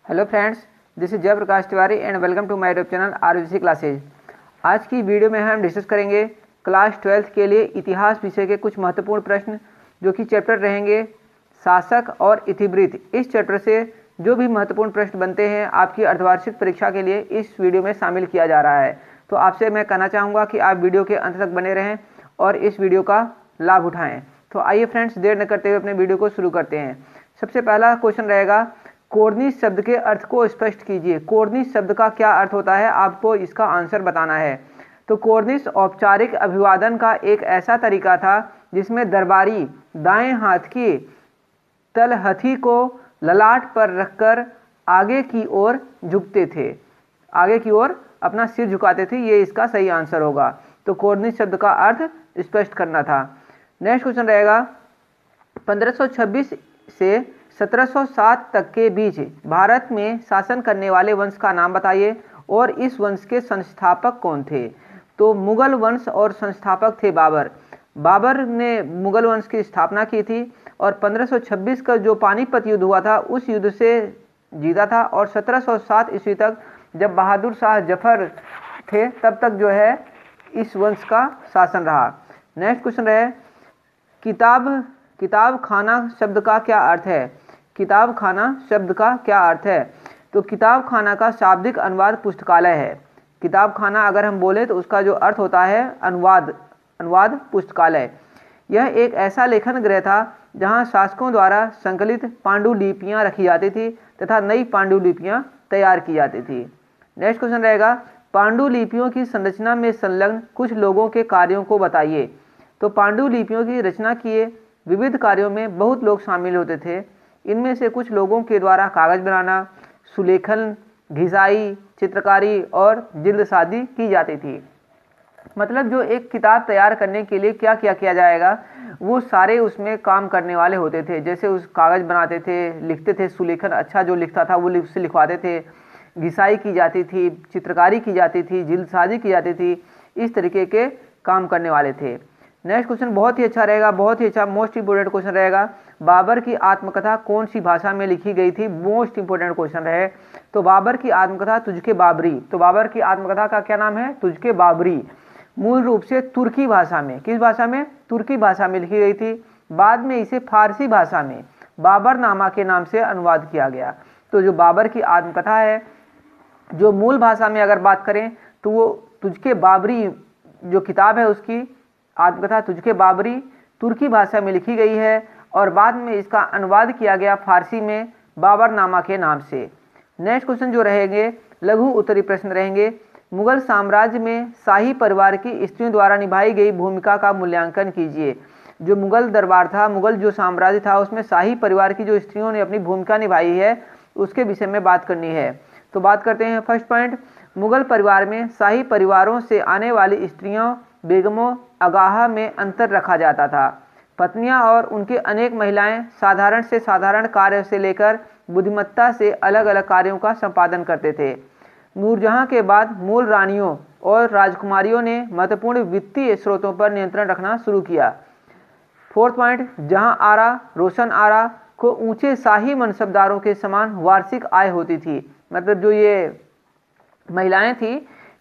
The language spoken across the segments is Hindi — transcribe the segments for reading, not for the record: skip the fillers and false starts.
Hello friends, this is Jayprakash Tiwari and welcome to my YouTube channel RVC classes. आज की वीडियो में हम डिस्कस करेंगे क्लास 12th के लिए इतिहास विषय के कुछ महत्वपूर्ण प्रश्न जो कि चैप्टर रहेंगे शासक और इतिवृत्त। इस चैप्टर से जो भी महत्वपूर्ण प्रश्न बनते हैं आपकी अर्धवार्षिक परीक्षा के लिए इस वीडियो में शामिल किया जा रहा है। तो आपसे मैं कहना चाहूँगा कि आप वीडियो के अंत तक बने रहें और इस वीडियो का लाभ उठाएँ। तो आइए फ्रेंड्स, देर न करते हुए अपने वीडियो को शुरू करते हैं। सबसे पहला क्वेश्चन रहेगा, कोर्निश शब्द के अर्थ को स्पष्ट कीजिए। कोर्निश शब्द का क्या अर्थ होता है, आपको इसका आंसर बताना है। तो कोर्निश औपचारिक अभिवादन का एक ऐसा तरीका था जिसमें दरबारी दाएं हाथ की तलहथी को ललाट पर रखकर आगे की ओर झुकते थे, आगे की ओर अपना सिर झुकाते थे। ये इसका सही आंसर होगा। तो कोर्निश शब्द का अर्थ स्पष्ट करना था। नेक्स्ट क्वेश्चन रहेगा, 1526 से 1707 तक के बीच भारत में शासन करने वाले वंश का नाम बताइए और इस वंश के संस्थापक कौन थे। तो मुगल वंश और संस्थापक थे बाबर। बाबर ने मुगल वंश की स्थापना की थी और 1526 का जो पानीपत युद्ध हुआ था उस युद्ध से जीता था और 1707 ईस्वी तक जब बहादुर शाह जफर थे तब तक जो है इस वंश का शासन रहा। नेक्स्ट क्वेश्चन है, किताब खाना शब्द का क्या अर्थ है। किताब खाना शब्द का क्या अर्थ है। तो किताब खाना का शाब्दिक अनुवाद पुस्तकालय है। किताब खाना अगर हम बोले तो उसका जो अर्थ होता है अनुवाद पुस्तकालय। यह एक ऐसा लेखन गृह था जहां शासकों द्वारा संकलित पांडुलिपियां रखी जाती थी तथा नई पांडुलिपियां तैयार की जाती थी। नेक्स्ट क्वेश्चन रहेगा, पांडुलिपियों की संरचना में संलग्न कुछ लोगों के कार्यों को बताइए। तो पांडुलिपियों की रचना किए विविध कार्यों में बहुत लोग शामिल होते थे। इनमें से कुछ लोगों के द्वारा कागज बनाना, सुलेखन, घिसाई, चित्रकारी और जिल्दसाजी की जाती थी। मतलब जो एक किताब तैयार करने के लिए क्या किया जाएगा, वो सारे उसमें काम करने वाले होते थे। जैसे उस कागज बनाते थे, लिखते थे, सुलेखन अच्छा जो लिखता था वो उससे लिखवाते थे, घिसाई की जाती थी, चित्रकारी की जाती थी, जिल्दसाजी की जाती थी। इस तरीके के काम करने वाले थे। नेक्स्ट क्वेश्चन बहुत ही अच्छा रहेगा, बहुत ही अच्छा मोस्ट इंपोर्टेंट क्वेश्चन रहेगा, बाबर की आत्मकथा कौन सी भाषा में लिखी गई थी। मोस्ट इंपोर्टेंट क्वेश्चन रहे। तो बाबर की आत्मकथा तुझके बाबरी। तो बाबर की आत्मकथा का क्या नाम है, तुझके बाबरी। मूल रूप से तुर्की भाषा में, किस भाषा में, तुर्की भाषा में लिखी गई थी। बाद में इसे फारसी भाषा में बाबरनामा के नाम से अनुवाद किया गया। तो जो बाबर की आत्मकथा है, जो मूल भाषा में अगर बात करें तो वो तुझके बाबरी जो किताब है उसकी आत्मकथा तुझके बाबरी तुर्की भाषा में लिखी गई है और बाद में इसका अनुवाद किया गया फारसी में बाबरनामा के नाम से। नेक्स्ट क्वेश्चन जो रहेंगे लघु उत्तरी प्रश्न रहेंगे। मुगल साम्राज्य में शाही परिवार की स्त्रियों द्वारा निभाई गई भूमिका का मूल्यांकन कीजिए। जो मुगल दरबार था, मुगल जो साम्राज्य था, उसमें शाही परिवार की जो स्त्रियों ने अपनी भूमिका निभाई है उसके विषय में बात करनी है। तो बात करते हैं। फर्स्ट पॉइंट, मुगल परिवार में शाही परिवारों से आने वाली स्त्रियों बेगमों अगाहा में अंतर रखा जाता था। पत्नियां और उनके अनेक महिलाएं साधारण से साधारण कार्य से लेकर बुद्धिमत्ता से अलग अलग कार्यों का संपादन करते थे। नूरजहां के बाद मूल रानियों और राजकुमारियों ने महत्वपूर्ण वित्तीय स्रोतों पर नियंत्रण रखना शुरू किया। फोर्थ पॉइंट, जहां आरा रोशन आरा को ऊंचे शाही मनसबदारों के समान वार्षिक आय होती थी। मतलब जो ये महिलाएं थी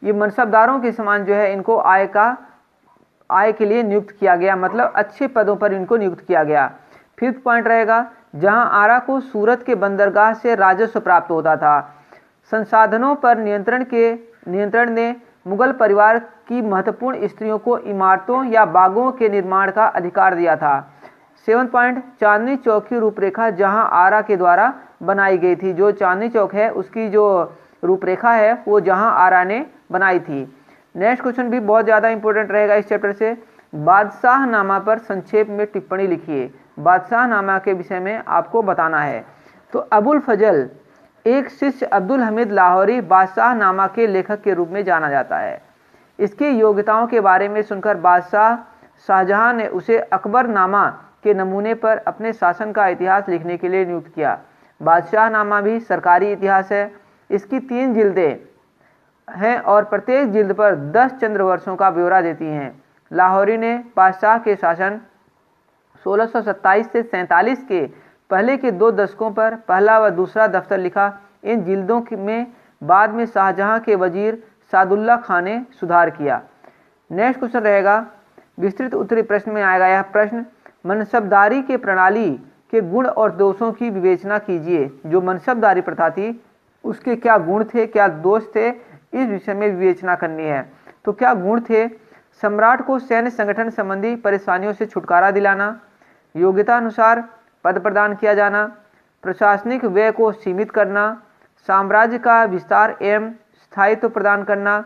ये मनसबदारों के समान जो है इनको आय के लिए नियुक्त किया गया, मतलब अच्छे पदों पर इनको नियुक्त किया गया। फिफ्थ पॉइंट रहेगा, जहां आरा को सूरत के बंदरगाह से राजस्व प्राप्त होता था। संसाधनों पर नियंत्रण ने मुगल परिवार की महत्वपूर्ण स्त्रियों को इमारतों या बागों के निर्माण का अधिकार दिया था। सेवंथ पॉइंट, चांदनी चौक की रूपरेखा जहां आरा के द्वारा बनाई गई थी। जो चांदनी चौक है उसकी जो रूपरेखा है वो जहां आरा ने बनाई थी। नेक्स्ट क्वेश्चन भी बहुत ज़्यादा इंपॉर्टेंट रहेगा इस चैप्टर से। बादशाहनामा पर संक्षेप में टिप्पणी लिखिए। बादशाहनामा के विषय में आपको बताना है। तो अबुल फजल एक शिष्य अब्दुल हमीद लाहौरी बादशाहनामा के लेखक के रूप में जाना जाता है। इसकी योग्यताओं के बारे में सुनकर बादशाह शाहजहां ने उसे अकबरनामा के नमूने पर अपने शासन का इतिहास लिखने के लिए नियुक्त किया। बादशाहनामा भी सरकारी इतिहास है। इसकी 3 जिल्दें हैं और प्रत्येक जिल्द पर 10 चंद्र वर्षों का ब्यौरा देती हैं। लाहौरी ने बादशाह के शासन 1627 से 47 के पहले के 2 दशकों पर पहला व दूसरा दफ्तर लिखा। इन जिल्दों में बाद में शाहजहां के वजीर सादुल्ला खान ने सुधार किया। नेक्स्ट क्वेश्चन रहेगा, विस्तृत उत्तरी प्रश्न में आएगा यह प्रश्न, मनसबदारी के प्रणाली के गुण और दोषों की विवेचना कीजिए। जो मनसबदारी प्रथा थी उसके क्या गुण थे, क्या दोष थे, इस विषय में विवेचना करनी है। तो क्या गुण थे? सम्राट को सैन्य संगठन संबंधी परेशानियों से छुटकारा दिलाना, योग्यता अनुसार पद प्रदान किया जाना, प्रशासनिक व्यय को सीमित करना, साम्राज्य का विस्तार एवं स्थायित्व प्रदान करना।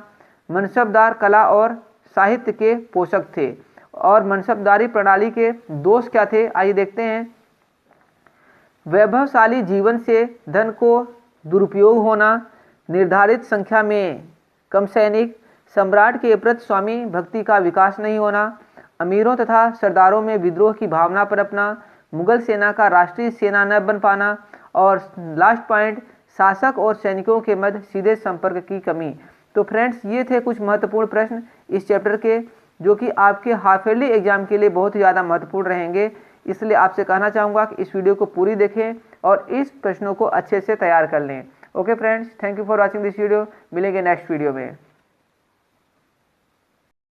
मनसबदार कला और साहित्य के पोषक थे। और मनसबदारी प्रणाली के दोष क्या थे, आइए देखते हैं। वैभवशाली जीवन से धन को दुरुपयोग होना, निर्धारित संख्या में कम सैनिक, सम्राट के प्रति स्वामी भक्ति का विकास नहीं होना, अमीरों तथा सरदारों में विद्रोह की भावना पनपना, मुगल सेना का राष्ट्रीय सेना न बन पाना, और लास्ट पॉइंट, शासक और सैनिकों के मध्य सीधे संपर्क की कमी। तो फ्रेंड्स, ये थे कुछ महत्वपूर्ण प्रश्न इस चैप्टर के, जो कि आपके हाफ ईयरली एग्जाम के लिए बहुत ही ज़्यादा महत्वपूर्ण रहेंगे। इसलिए आपसे कहना चाहूँगा कि इस वीडियो को पूरी देखें और इस प्रश्नों को अच्छे से तैयार कर लें। Okay friends, thank you for watching this video. मिलेंगे नेक्स्ट वीडियो में।